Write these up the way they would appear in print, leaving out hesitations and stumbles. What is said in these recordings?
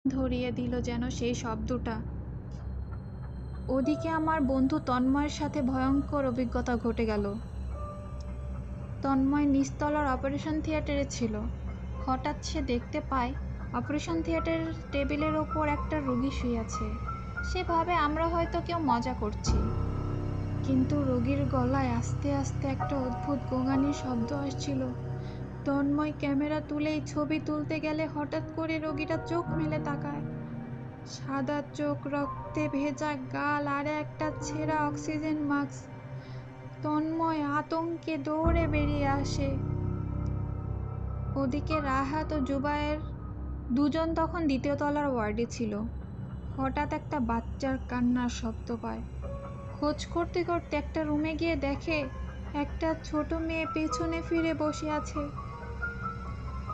ধরিয়ে দিল যেন সেই শব্দটা। ওদিকে আমার বন্ধু তন্ময়ের সাথে ভয়ঙ্কর অভিজ্ঞতা ঘটে গেল। তন্ময় নিচতলার অপারেশন থিয়েটারে ছিল। হঠাৎ সে দেখতে পায় অপারেশন থিয়েটারের টেবিলের ওপর একটা রোগী শুয়ে আছে। সে ভাবে আমরা হয়তো কেউ মজা করছি, কিন্তু রোগীর গলায় আস্তে আস্তে একটা অদ্ভুত গোঙানির শব্দ আসছিল। তন্ময় ক্যামেরা তুলেই ছবি তুলতে গেলে হঠাৎ করে রোগীটা চোখ মেলে তাকায়। সাদা চোখ, রক্তে ভেজা গাল আর একটা ছেঁড়া অক্সিজেন মাস্ক। তন্ময় আতঙ্কে দৌড়ে বেরিয়ে আসে। ওদিকে রাহাত ও জুবায়ের দুজন তখন দ্বিতীয় তলার ওয়ার্ডে ছিল। হঠাৎ একটা বাচ্চার কান্নার শব্দ পায়। খোঁজ করতে করতে একটা রুমে গিয়ে দেখে একটা ছোট মেয়ে পেছনে ফিরে বসে আছে।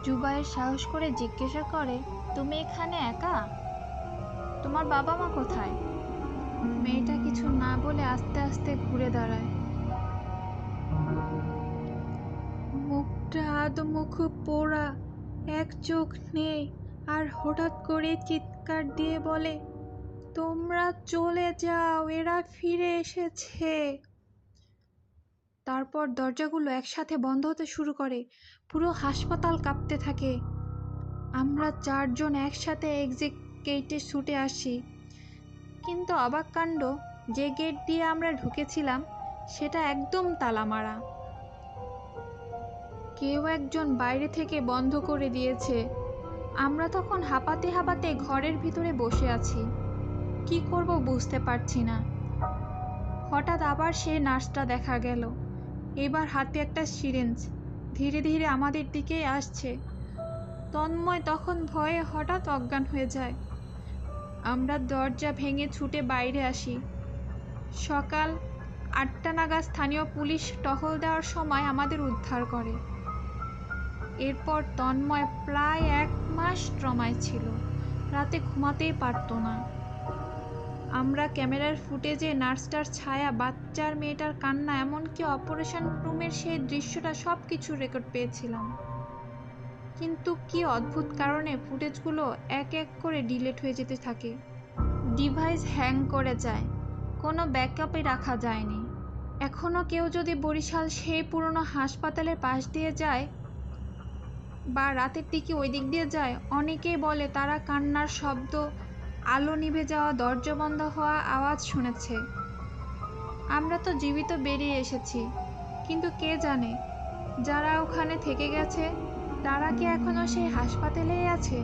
জুবায়ের সাহস করে জিজ্ঞাসা করে, তুমি এখানে একা? তোমার বাবা মা কোথায়? মেয়েটা কিছু না বলে আস্তে আস্তে ঘুরে দাঁড়ায়। মুখটা আধমুখ পোড়া, এক চোখ নেই, আর হঠাৎ করে চিৎকার দিয়ে বলে, তোমরা চলে যাও, এরা ফিরে এসেছে। তারপর দরজাগুলো একসাথে বন্ধ হতে শুরু করে। পুরো হাসপাতাল কাঁপতে থাকে। আমরা চারজন একসাথে এক্সিট গেটে ছুটে আসি। কিন্তু অবাক কাণ্ড, যে গেট দিয়ে আমরা ঢুকেছিলাম সেটা একদম তালা মারা। কেউ একজন বাইরে থেকে বন্ধ করে দিয়েছে। আমরা তখন হাঁপাতে হাঁপাতে ঘরের ভিতরে বসে আছি। কি করব বুঝতে পারছি না। হঠাৎ আবার সেই নার্সটা দেখা গেল। এবার হাতে একটা সিরিঞ্জ, ধীরে ধীরে আমাদের দিকেই আসছে। তন্ময় তখন ভয়ে হঠাৎ অজ্ঞান হয়ে যায়। আমরা দরজা ভেঙে ছুটে বাইরে আসি। সকাল 8টা নাগাদ স্থানীয় পুলিশ টহল দেওয়ার সময় আমাদের উদ্ধার করে। এরপর তন্ময় প্রায় 1 মাস ট্রমায় ছিল। রাতে ঘুমাতেই পারত না। আমরা ক্যামেরার ফুটেজে নার্সটার ছায়া, বাচ্চার মেয়েটার কান্না, এমনকি অপারেশন রুমের সেই দৃশ্যটা সবকিছু রেকর্ড পেয়েছিলাম। কিন্তু কি অদ্ভুত কারণে ফুটেজগুলো এক এক করে ডিলিট হয়ে যেতে থাকে। ডিভাইস হ্যাং করে যায়, কোনো ব্যাকআপই রাখা যায়নি। এখনো কেউ যদি বরিশাল সেই পুরনো হাসপাতালের পাশ দিয়ে যায় বা রাতের দিকে ওই দিক দিয়ে যায়, অনেকেই বলে তারা কান্নার শব্দ, আলো নিভে যাওয়া, দরজা বন্ধ হওয়া আওয়াজ শুনেছে। আমরা তো জীবিত বেরিয়ে এসেছি, কিন্তু কে জানে যারা ওখানে থেকে গেছে তারা কি এখনো সেই হাসপাতালেই আছে।